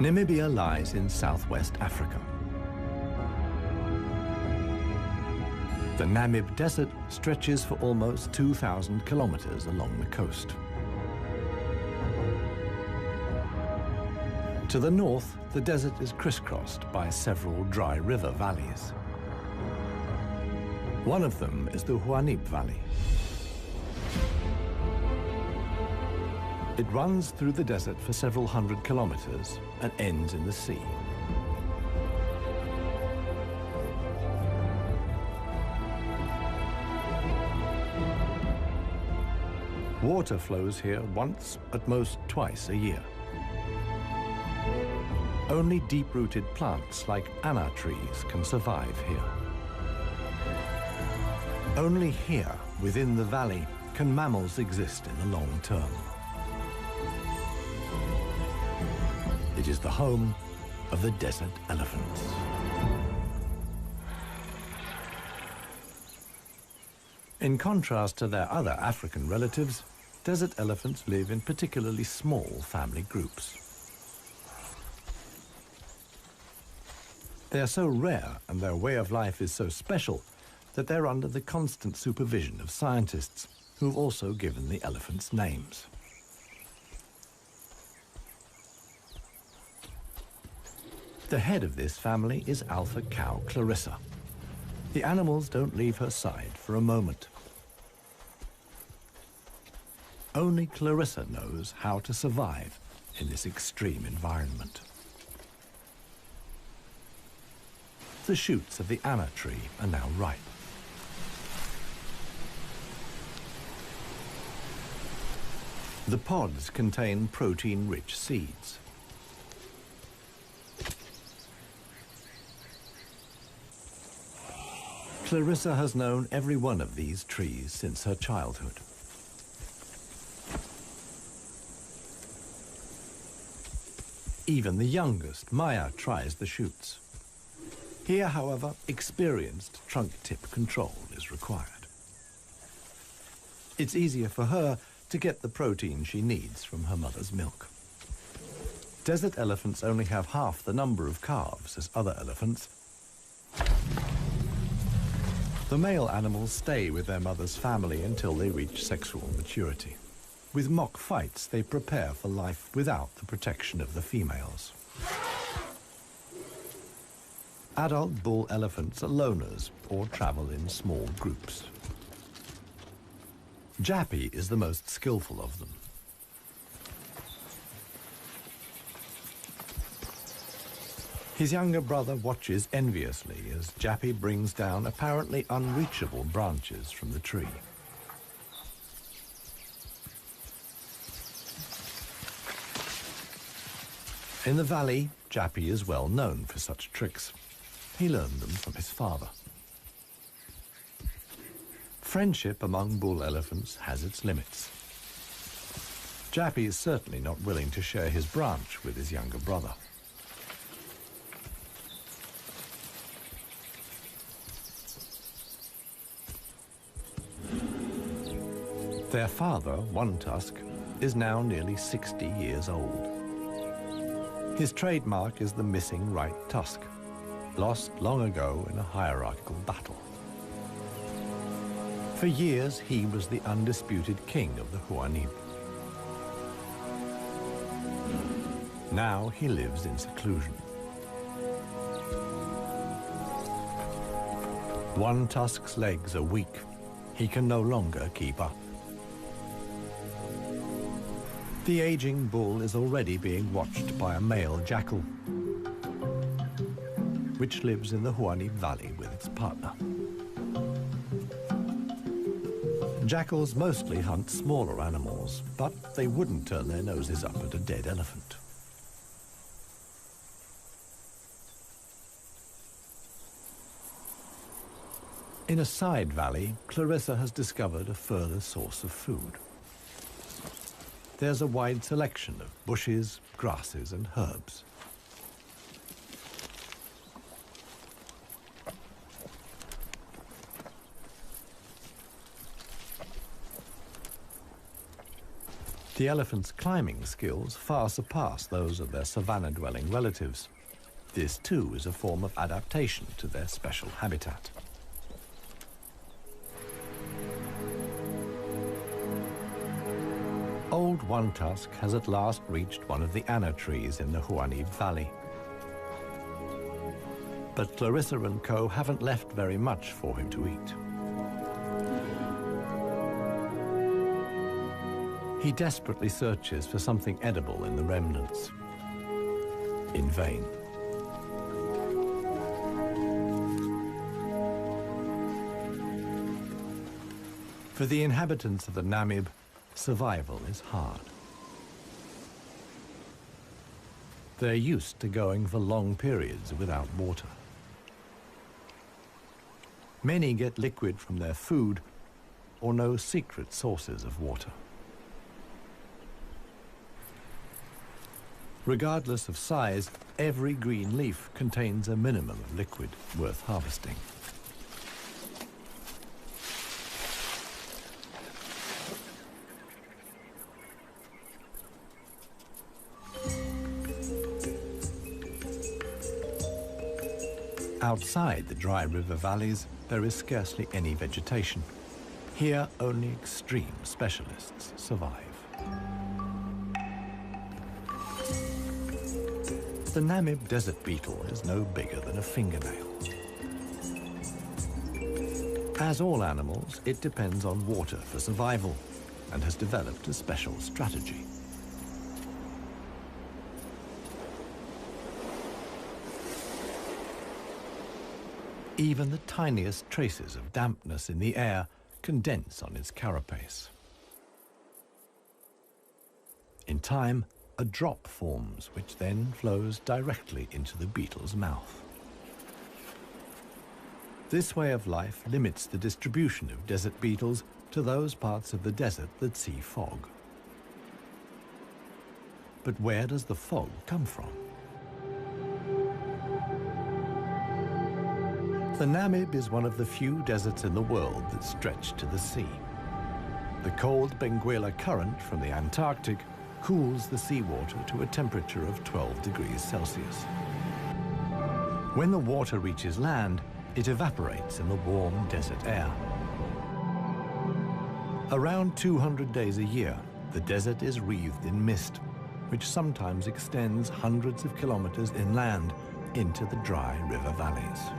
Namibia lies in southwest Africa. The Namib Desert stretches for almost 2,000 kilometers along the coast. To the north, the desert is crisscrossed by several dry river valleys. One of them is the Huanib Valley. It runs through the desert for several hundred kilometers and ends in the sea. Water flows here once, at most twice a year. Only deep-rooted plants like anna trees can survive here. Only here, within the valley, can mammals exist in the long term. It is the home of the desert elephants. In contrast to their other African relatives, desert elephants live in particularly small family groups. They are so rare and their way of life is so special that they're under the constant supervision of scientists who've also given the elephants names. The head of this family is alpha cow Clarissa. The animals don't leave her side for a moment. Only Clarissa knows how to survive in this extreme environment. The shoots of the anna tree are now ripe. The pods contain protein-rich seeds. Clarissa has known every one of these trees since her childhood. Even the youngest, Maya, tries the shoots. Here, however, experienced trunk tip control is required. It's easier for her to get the protein she needs from her mother's milk. Desert elephants only have half the number of calves as other elephants. The male animals stay with their mother's family until they reach sexual maturity. With mock fights, they prepare for life without the protection of the females. Adult bull elephants are loners or travel in small groups. Jappy is the most skillful of them. His younger brother watches enviously as Jappy brings down apparently unreachable branches from the tree. In the valley, Jappy is well known for such tricks. He learned them from his father. Friendship among bull elephants has its limits. Jappy is certainly not willing to share his branch with his younger brother. Their father, One Tusk, is now nearly 60 years old. His trademark is the missing right tusk, lost long ago in a hierarchical battle. For years, he was the undisputed king of the Huanib. Now he lives in seclusion. One Tusk's legs are weak. He can no longer keep up. The aging bull is already being watched by a male jackal, which lives in the Huanib Valley with its partner. Jackals mostly hunt smaller animals, but they wouldn't turn their noses up at a dead elephant. In a side valley, Clarissa has discovered a further source of food. There's a wide selection of bushes, grasses, and herbs. The elephants' climbing skills far surpass those of their savanna-dwelling relatives. This, too, is a form of adaptation to their special habitat. Old One Tusk has at last reached one of the anna trees in the Huanib Valley. But Clarissa and co. haven't left very much for him to eat. He desperately searches for something edible in the remnants. In vain. For the inhabitants of the Namib, survival is hard. They're used to going for long periods without water. Many get liquid from their food or know secret sources of water. Regardless of size, every green leaf contains a minimum of liquid worth harvesting. Outside the dry river valleys, there is scarcely any vegetation. Here, only extreme specialists survive. The Namib desert beetle is no bigger than a fingernail. As all animals, it depends on water for survival and has developed a special strategy. Even the tiniest traces of dampness in the air condense on its carapace. In time, a drop forms, which then flows directly into the beetle's mouth. This way of life limits the distribution of desert beetles to those parts of the desert that see fog. But where does the fog come from? The Namib is one of the few deserts in the world that stretch to the sea. The cold Benguela current from the Antarctic cools the seawater to a temperature of 12 degrees Celsius. When the water reaches land, it evaporates in the warm desert air. Around 200 days a year, the desert is wreathed in mist, which sometimes extends hundreds of kilometers inland into the dry river valleys.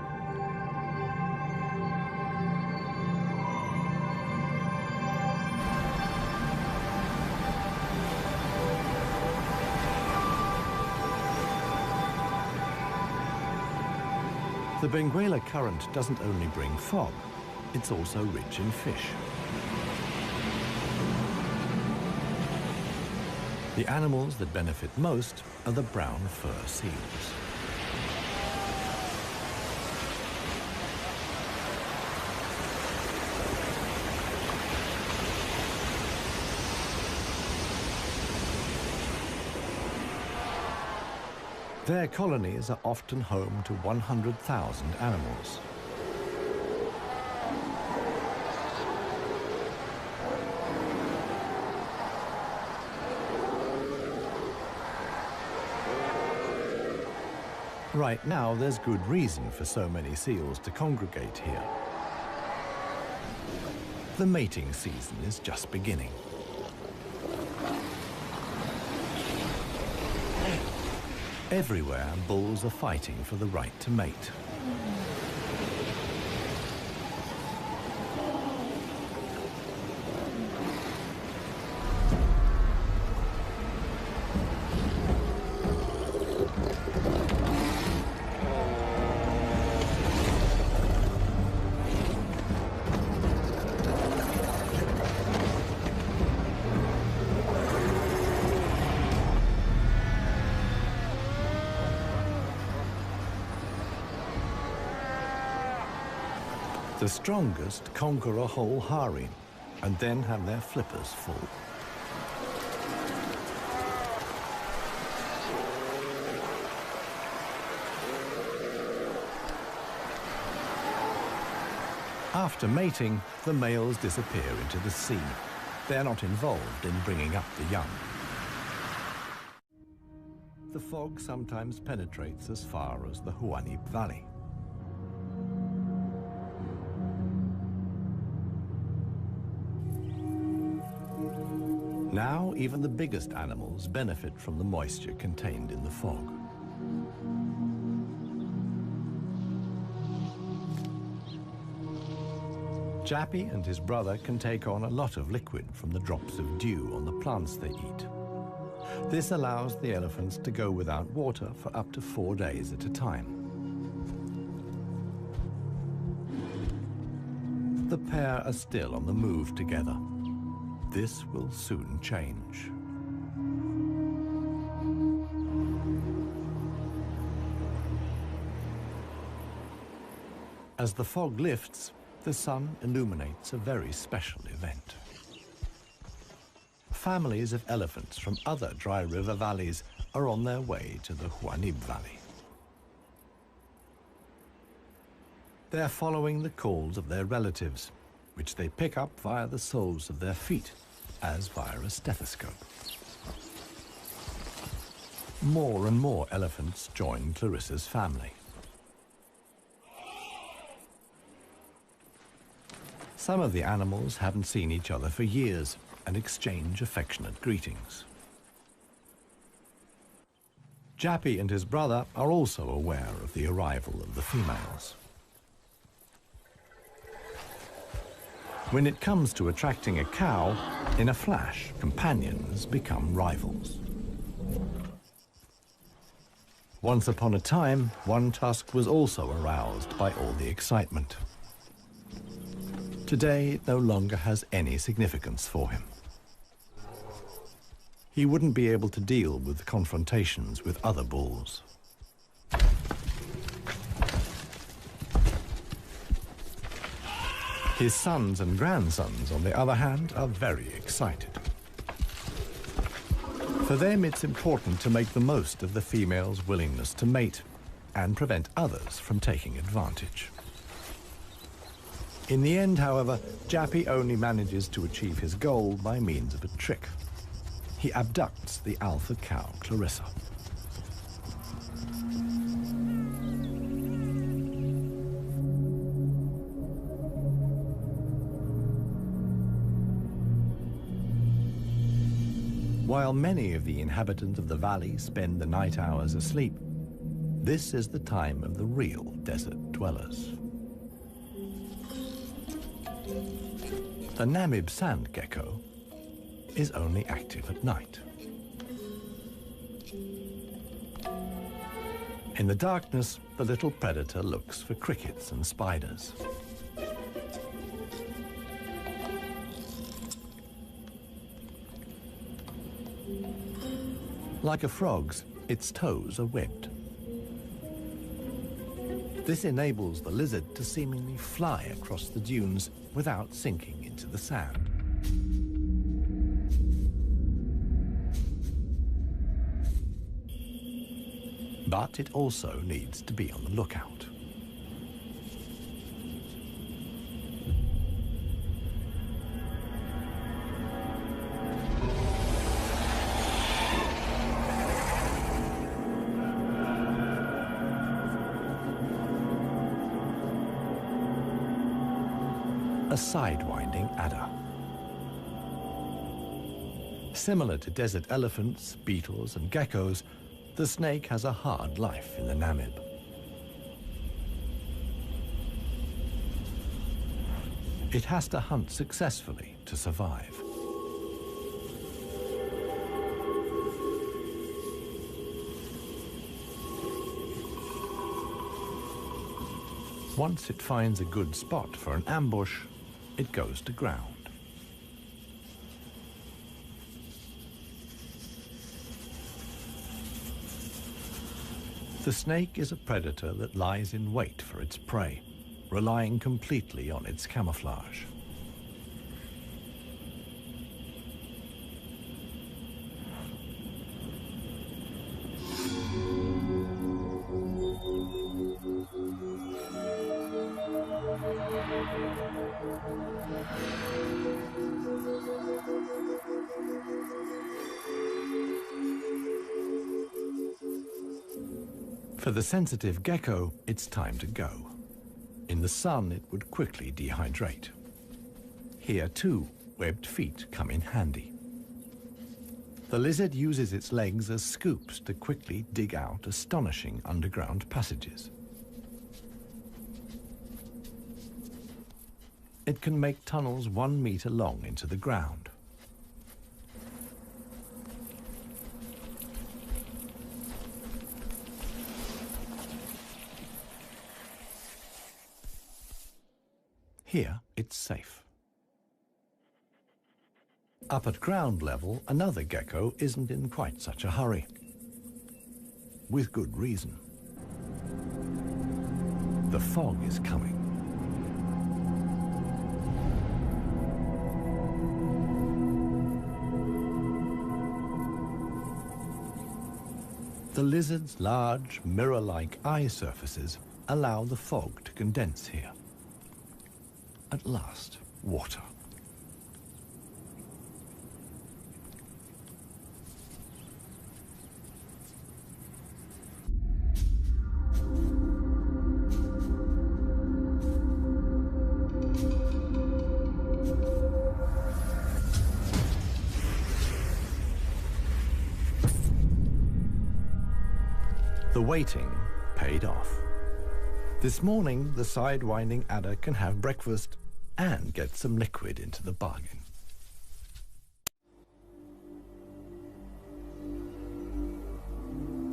The Benguela current doesn't only bring fog, it's also rich in fish. The animals that benefit most are the brown fur seals. Their colonies are often home to 100,000 animals. Right now, there's good reason for so many seals to congregate here. The mating season is just beginning. Everywhere, bulls are fighting for the right to mate. The strongest conquer a whole harem and then have their flippers full. After mating, the males disappear into the sea. They're not involved in bringing up the young. The fog sometimes penetrates as far as the Huanib Valley. Now, even the biggest animals benefit from the moisture contained in the fog. Jappy and his brother can take on a lot of liquid from the drops of dew on the plants they eat. This allows the elephants to go without water for up to 4 days at a time. The pair are still on the move together. This will soon change. As the fog lifts, the sun illuminates a very special event. Families of elephants from other dry river valleys are on their way to the Huanib Valley. They're following the calls of their relatives, which they pick up via the soles of their feet, as via a stethoscope. More and more elephants join Clarissa's family. Some of the animals haven't seen each other for years and exchange affectionate greetings. Jappy and his brother are also aware of the arrival of the females. When it comes to attracting a cow, in a flash, companions become rivals. Once upon a time, one tusk was also aroused by all the excitement. Today, it no longer has any significance for him. He wouldn't be able to deal with confrontations with other bulls. His sons and grandsons, on the other hand, are very excited. For them, it's important to make the most of the female's willingness to mate and prevent others from taking advantage. In the end, however, Jappy only manages to achieve his goal by means of a trick. He abducts the alpha cow, Clarissa. While many of the inhabitants of the valley spend the night hours asleep, this is the time of the real desert dwellers. The Namib sand gecko is only active at night. In the darkness, the little predator looks for crickets and spiders. Like a frog's, its toes are webbed. This enables the lizard to seemingly fly across the dunes without sinking into the sand. But it also needs to be on the lookout. A sidewinding adder. Similar to desert elephants, beetles, and geckos, the snake has a hard life in the Namib. It has to hunt successfully to survive. Once it finds a good spot for an ambush, it goes to ground. The snake is a predator that lies in wait for its prey, relying completely on its camouflage. For the sensitive gecko, it's time to go. In the sun, it would quickly dehydrate. Here, too, webbed feet come in handy. The lizard uses its legs as scoops to quickly dig out astonishing underground passages. It can make tunnels 1 meter long into the ground. Here, it's safe. Up at ground level, another gecko isn't in quite such a hurry. With good reason. The fog is coming. The lizard's large, mirror-like eye surfaces allow the fog to condense here. At last, water. The waiting paid off. This morning, the sidewinding adder can have breakfast and get some liquid into the bargain.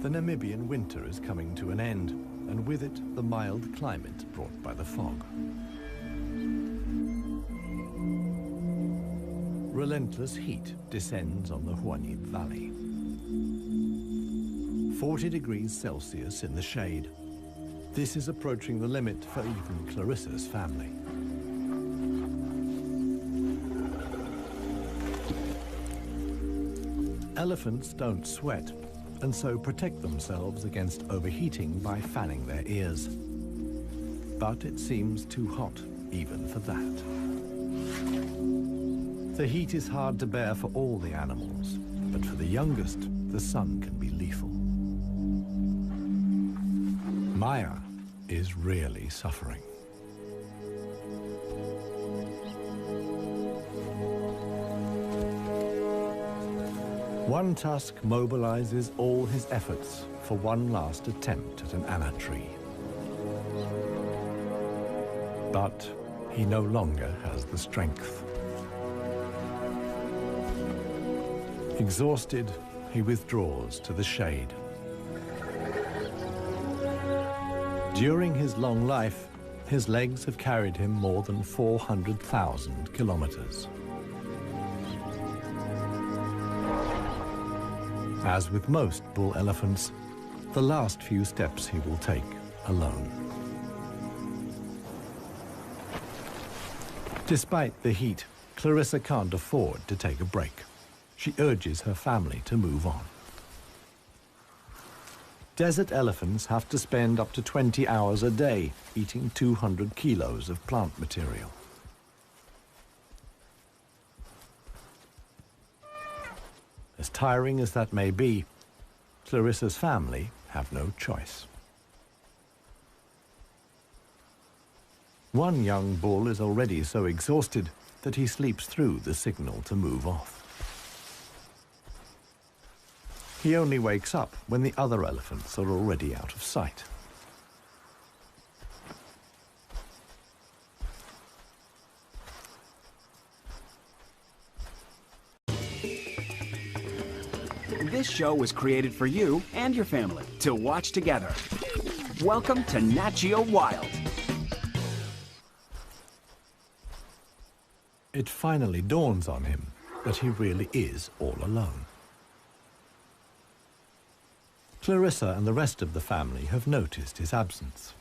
The Namibian winter is coming to an end, and with it, the mild climate brought by the fog. Relentless heat descends on the Huanib Valley. 40 degrees Celsius in the shade. This is approaching the limit for even Clarissa's family. Elephants don't sweat, and so protect themselves against overheating by fanning their ears. But it seems too hot, even for that. The heat is hard to bear for all the animals, but for the youngest, the sun can be lethal. Maya is really suffering. One tusk mobilizes all his efforts for one last attempt at an anna tree. But he no longer has the strength. Exhausted, he withdraws to the shade. During his long life, his legs have carried him more than 400,000 kilometers. As with most bull elephants, the last few steps he will take alone. Despite the heat, Clarissa can't afford to take a break. She urges her family to move on. Desert elephants have to spend up to 20 hours a day eating 200 kilos of plant material. As tiring as that may be, Clarissa's family have no choice. One young bull is already so exhausted that he sleeps through the signal to move off. He only wakes up when the other elephants are already out of sight. This show was created for you and your family to watch together. Welcome to Nat Geo Wild. It finally dawns on him that he really is all alone. Clarissa and the rest of the family have noticed his absence.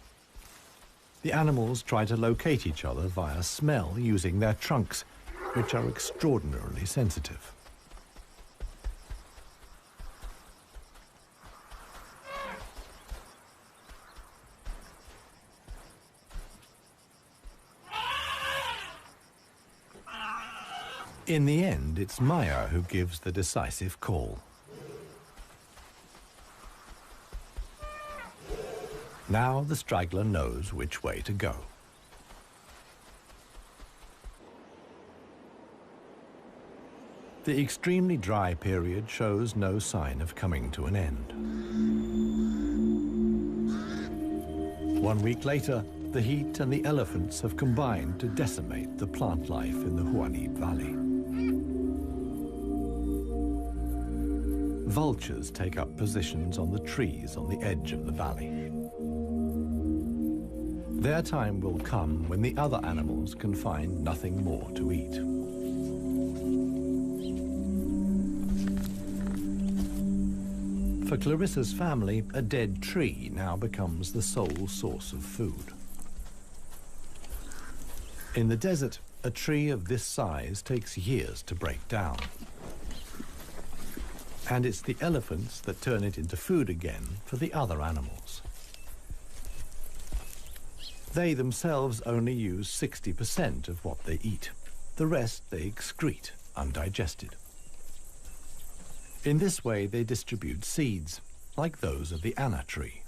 The animals try to locate each other via smell using their trunks, which are extraordinarily sensitive. In the end, it's Maya who gives the decisive call. Now the straggler knows which way to go. The extremely dry period shows no sign of coming to an end. 1 week later, the heat and the elephants have combined to decimate the plant life in the Huanib Valley. Vultures take up positions on the trees on the edge of the valley. Their time will come when the other animals can find nothing more to eat. For Clarissa's family, a dead tree now becomes the sole source of food. In the desert, a tree of this size takes years to break down. And it's the elephants that turn it into food again for the other animals. They themselves only use 60% of what they eat. The rest they excrete undigested. In this way, they distribute seeds, like those of the anna tree.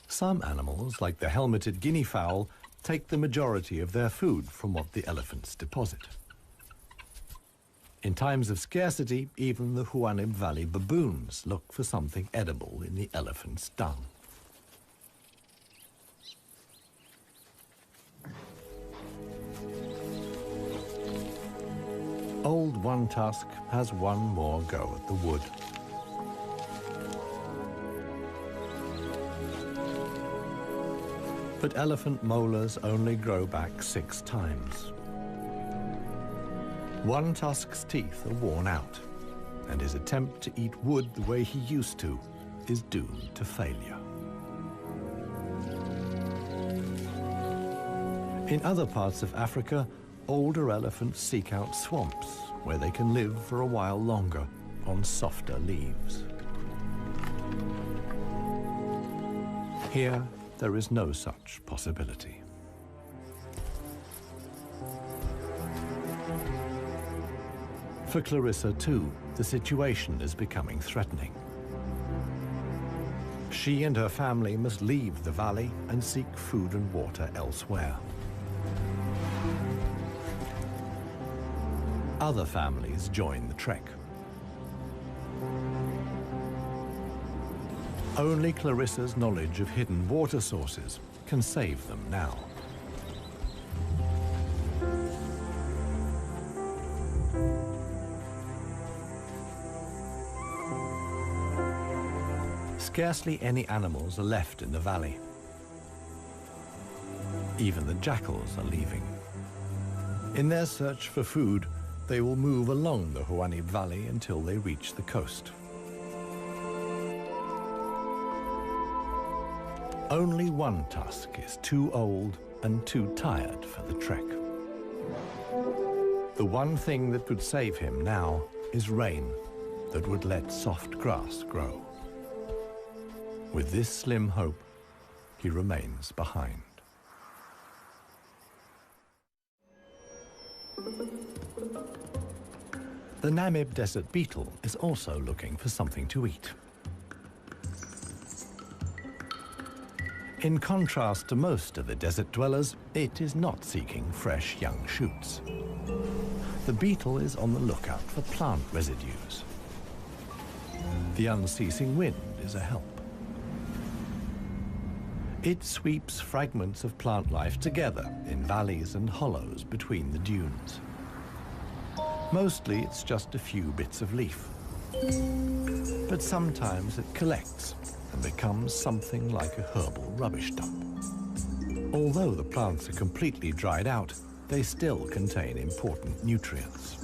Some animals, like the helmeted guinea fowl, take the majority of their food from what the elephants deposit. In times of scarcity, even the Huanib Valley baboons look for something edible in the elephant's dung. Old One Tusk has one more go at the wood. But elephant molars only grow back 6 times. One Tusk's teeth are worn out, and his attempt to eat wood the way he used to is doomed to failure. In other parts of Africa, older elephants seek out swamps where they can live for a while longer on softer leaves. Here, there is no such possibility. For Clarissa, too, the situation is becoming threatening. She and her family must leave the valley and seek food and water elsewhere. Other families join the trek. Only Clarissa's knowledge of hidden water sources can save them now. Scarcely any animals are left in the valley. Even the jackals are leaving. In their search for food, they will move along the Huanib Valley until they reach the coast. Only One Tusk is too old and too tired for the trek. The one thing that could save him now is rain that would let soft grass grow. With this slim hope, he remains behind. The Namib desert beetle is also looking for something to eat. In contrast to most of the desert dwellers, it is not seeking fresh young shoots. The beetle is on the lookout for plant residues. The unceasing wind is a help. It sweeps fragments of plant life together in valleys and hollows between the dunes. Mostly it's just a few bits of leaf. But sometimes it collects and becomes something like a herbal rubbish dump. Although the plants are completely dried out, they still contain important nutrients.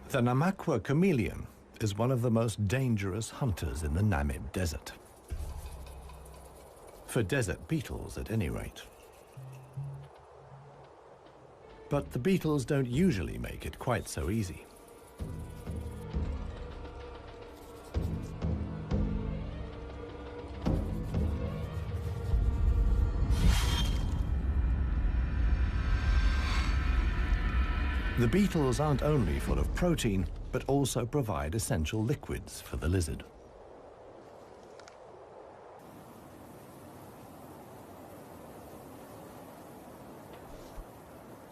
The Namakwa chameleon is one of the most dangerous hunters in the Namib desert. For desert beetles, at any rate. But the beetles don't usually make it quite so easy. The beetles aren't only full of protein, but also provide essential liquids for the lizard.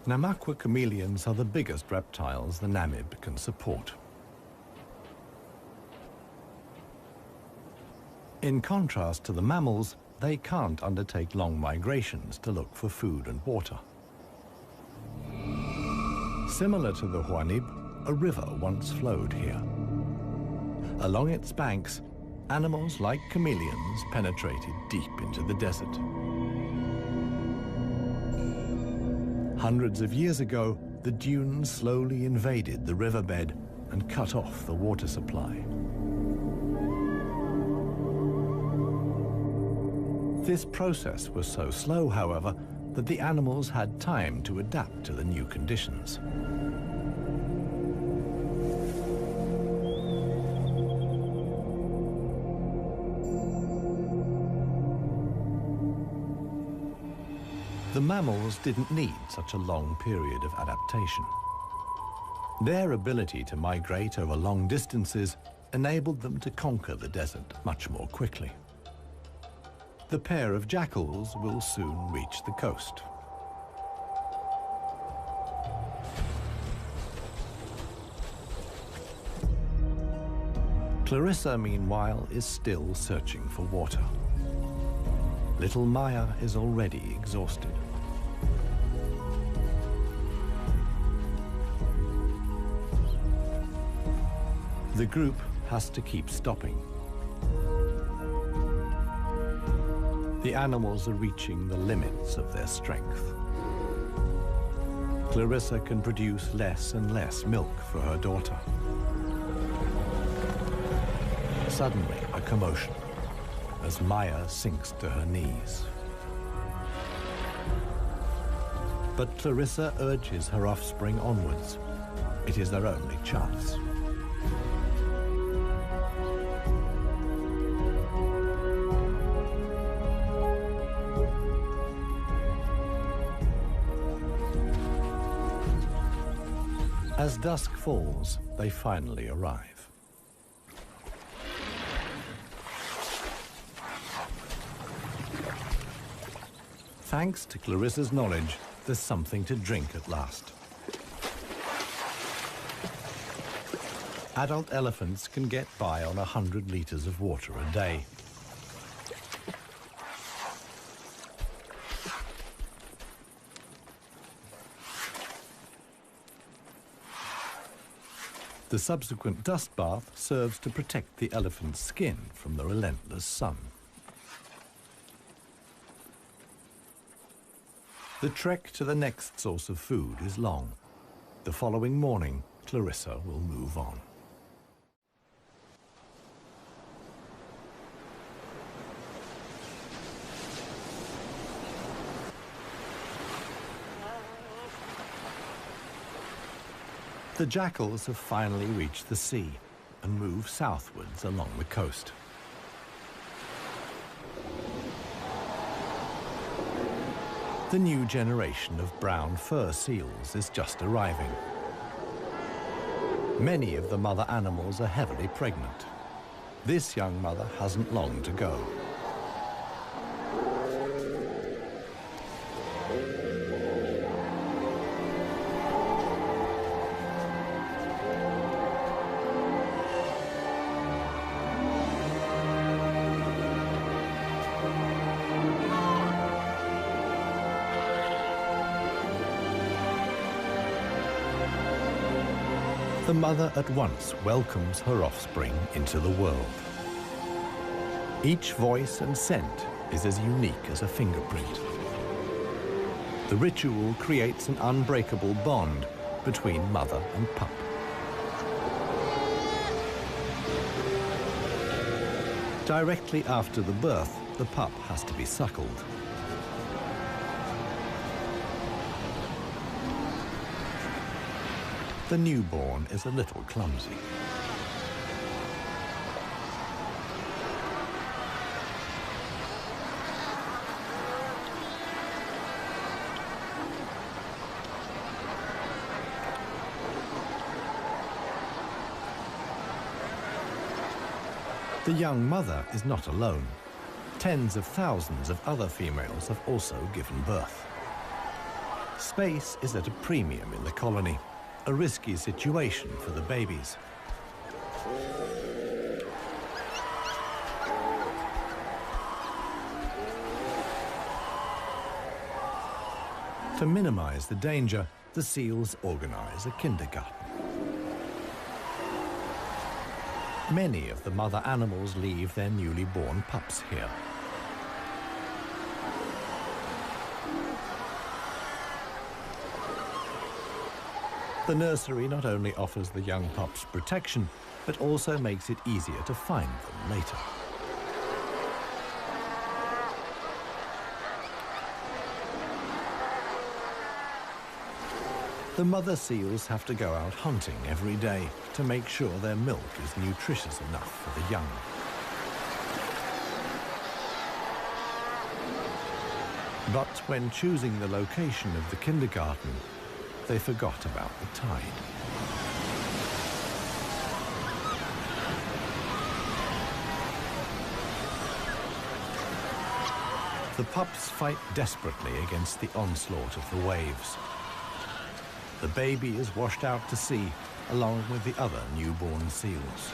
Namaqua chameleons are the biggest reptiles the Namib can support. In contrast to the mammals, they can't undertake long migrations to look for food and water. Similar to the Huanib, a river once flowed here. Along its banks, animals like chameleons penetrated deep into the desert. Hundreds of years ago, the dunes slowly invaded the riverbed and cut off the water supply. This process was so slow, however, that the animals had time to adapt to the new conditions. The mammals didn't need such a long period of adaptation. Their ability to migrate over long distances enabled them to conquer the desert much more quickly. The pair of jackals will soon reach the coast. Clarissa, meanwhile, is still searching for water. Little Maya is already exhausted. The group has to keep stopping. The animals are reaching the limits of their strength. Clarissa can produce less and less milk for her daughter. Suddenly, a commotion as Maya sinks to her knees. But Clarissa urges her offspring onwards. It is their only chance. As dusk falls, they finally arrive. Thanks to Clarissa's knowledge, there's something to drink at last. Adult elephants can get by on 100 liters of water a day. The subsequent dust bath serves to protect the elephant's skin from the relentless sun. The trek to the next source of food is long. The following morning, Clarissa will move on. The jackals have finally reached the sea and move southwards along the coast. The new generation of brown fur seals is just arriving. Many of the mother animals are heavily pregnant. This young mother hasn't long to go. The mother at once welcomes her offspring into the world. Each voice and scent is as unique as a fingerprint. The ritual creates an unbreakable bond between mother and pup. Directly after the birth, the pup has to be suckled. The newborn is a little clumsy. The young mother is not alone. Tens of thousands of other females have also given birth. Space is at a premium in the colony, a risky situation for the babies. To minimize the danger, the seals organize a kindergarten. Many of the mother animals leave their newly born pups here. The nursery not only offers the young pups protection, but also makes it easier to find them later. The mother seals have to go out hunting every day to make sure their milk is nutritious enough for the young. But when choosing the location of the kindergarten, they forgot about the tide. The pups fight desperately against the onslaught of the waves. The baby is washed out to sea, along with the other newborn seals.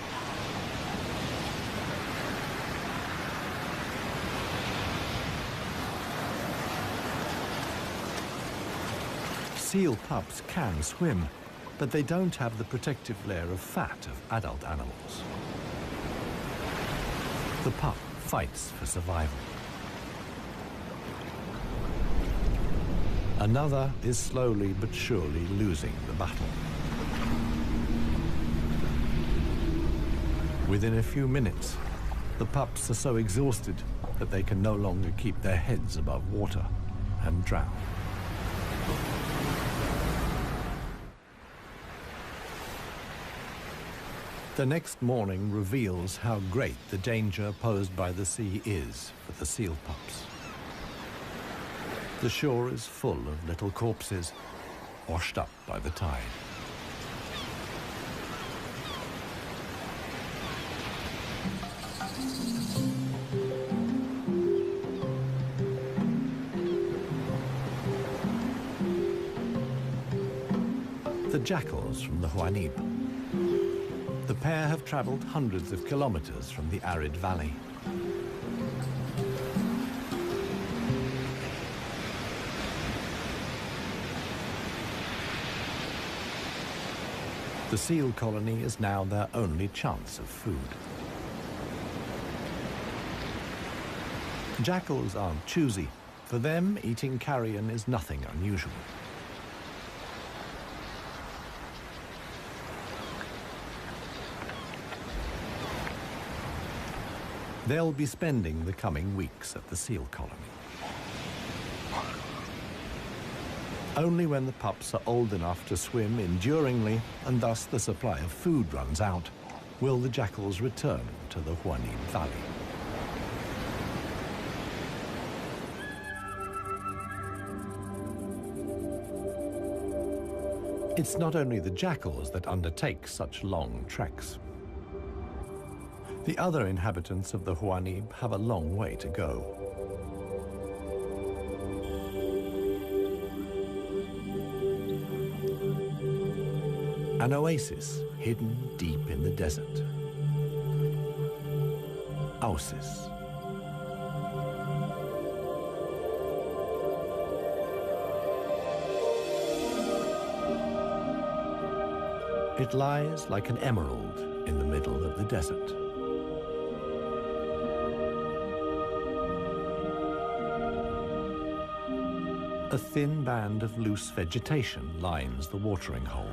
Seal pups can swim, but they don't have the protective layer of fat of adult animals. The pup fights for survival. Another is slowly but surely losing the battle. Within a few minutes, the pups are so exhausted that they can no longer keep their heads above water and drown. The next morning reveals how great the danger posed by the sea is for the seal pups. The shore is full of little corpses, washed up by the tide. The jackals from the Huanib. The pair have traveled hundreds of kilometers from the arid valley. The seal colony is now their only chance of food. Jackals aren't choosy. For them, eating carrion is nothing unusual. They'll be spending the coming weeks at the seal colony. Only when the pups are old enough to swim enduringly, and thus the supply of food runs out, will the jackals return to the Huanib Valley. It's not only the jackals that undertake such long treks. The other inhabitants of the Huanib have a long way to go. An oasis hidden deep in the desert. Oasis. It lies like an emerald in the middle of the desert. A thin band of loose vegetation lines the watering hole.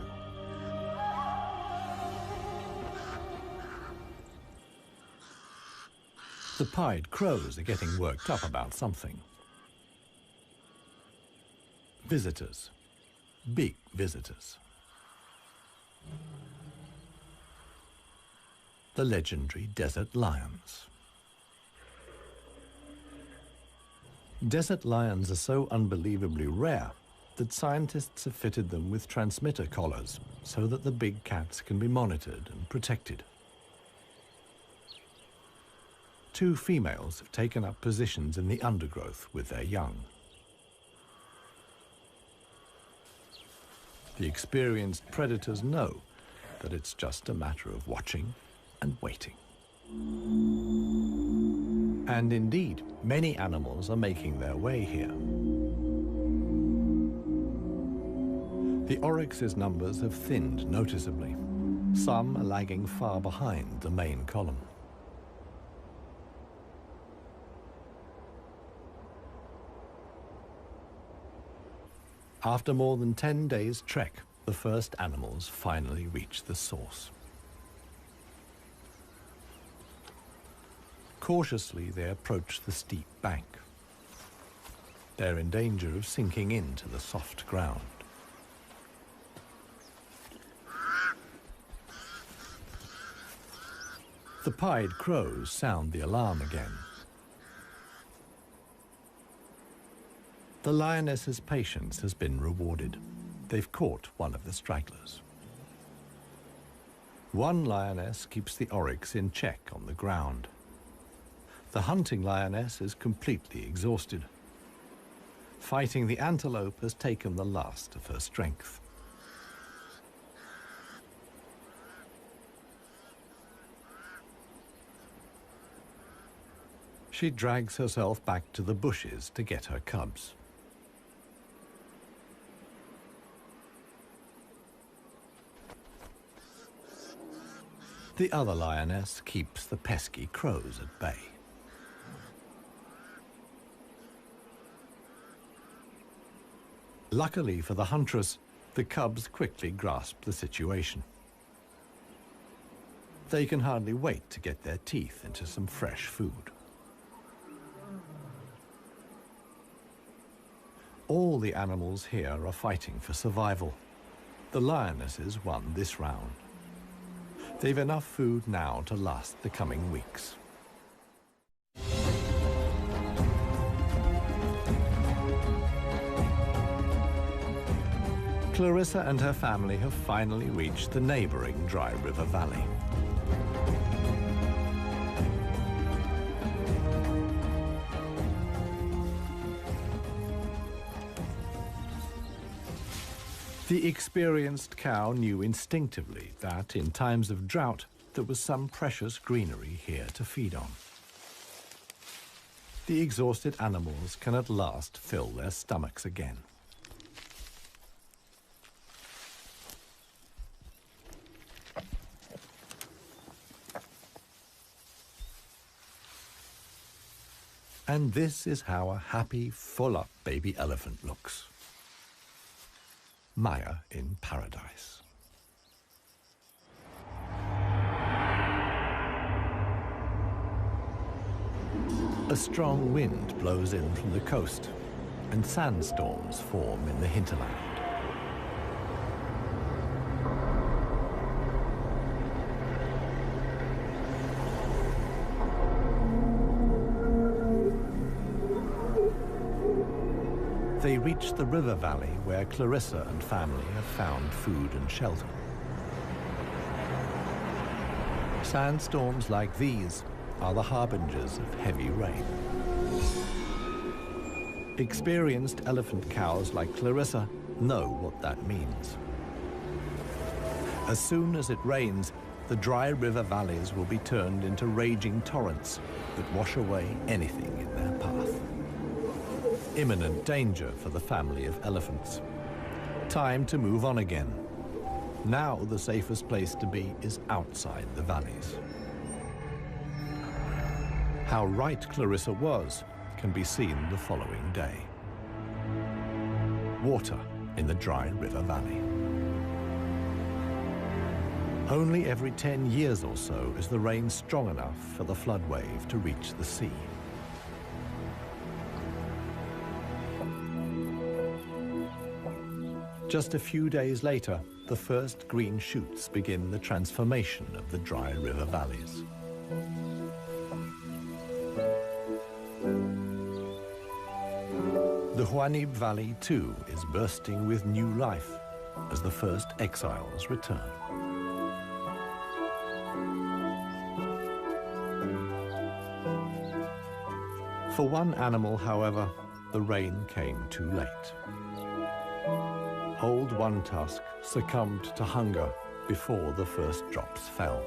The pied crows are getting worked up about something. Visitors. Big visitors. the legendary desert lions. Desert lions are so unbelievably rare that scientists have fitted them with transmitter collars so that the big cats can be monitored and protected. Two females have taken up positions in the undergrowth with their young. The experienced predators know that it's just a matter of watching and waiting. And indeed, many animals are making their way here. The oryx's numbers have thinned noticeably. Some are lagging far behind the main column. After more than 10 days' trek, the first animals finally reach the source. Cautiously, they approach the steep bank. They're in danger of sinking into the soft ground. The pied crows sound the alarm again. The lioness's patience has been rewarded. They've caught one of the stragglers. One lioness keeps the oryx in check on the ground. The hunting lioness is completely exhausted. Fighting the antelope has taken the last of her strength. She drags herself back to the bushes to get her cubs. The other lioness keeps the pesky crows at bay. Luckily for the huntress, the cubs quickly grasp the situation. They can hardly wait to get their teeth into some fresh food. All the animals here are fighting for survival. The lionesses won this round. They've enough food now to last the coming weeks. Clarissa and her family have finally reached the neighboring Dry River Valley. The experienced cow knew instinctively that in times of drought, there was some precious greenery here to feed on. The exhausted animals can at last fill their stomachs again. And this is how a happy, full-up baby elephant looks. Maya in paradise. A strong wind blows in from the coast, and sandstorms form in the hinterland. They reach the river valley where Clarissa and family have found food and shelter. Sandstorms like these are the harbingers of heavy rain. Experienced elephant cows like Clarissa know what that means. As soon as it rains, the dry river valleys will be turned into raging torrents that wash away anything in their path. Imminent danger for the family of elephants. Time to move on again. Now the safest place to be is outside the valleys. How right Clarissa was can be seen the following day. Water in the Dry River Valley. Only every 10 years or so is the rain strong enough for the flood wave to reach the sea. Just a few days later, the first green shoots begin the transformation of the dry river valleys. The Huanib Valley, too, is bursting with new life as the first exiles return. For one animal, however, the rain came too late. Old One Tusk succumbed to hunger before the first drops fell.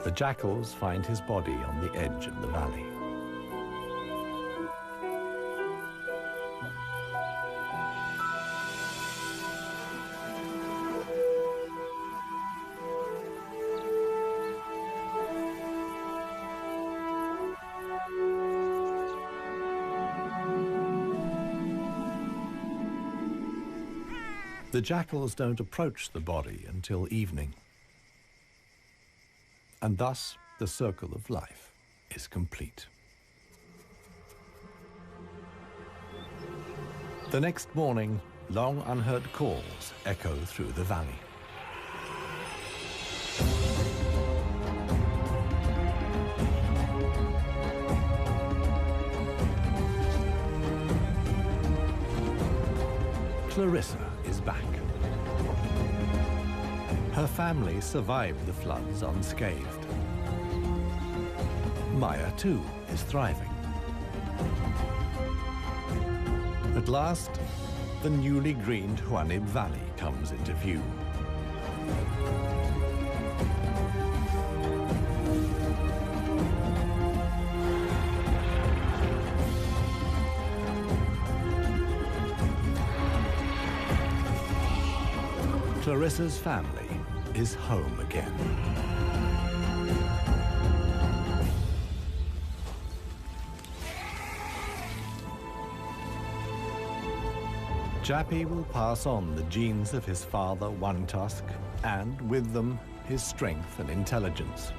The jackals find his body on the edge of the valley. The jackals don't approach the body until evening. And thus, the circle of life is complete. The next morning, long unheard calls echo through the valley. Clarissa is back. Her family survived the floods unscathed. Maya, too, is thriving. At last, the newly greened Huanib Valley comes into view. Clarissa's family is home again. Jappy will pass on the genes of his father, One Tusk, and with them, his strength and intelligence.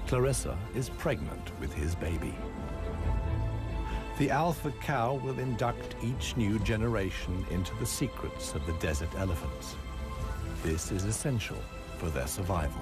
Clarissa is pregnant with his baby. The alpha cow will induct each new generation into the secrets of the desert elephants. This is essential for their survival.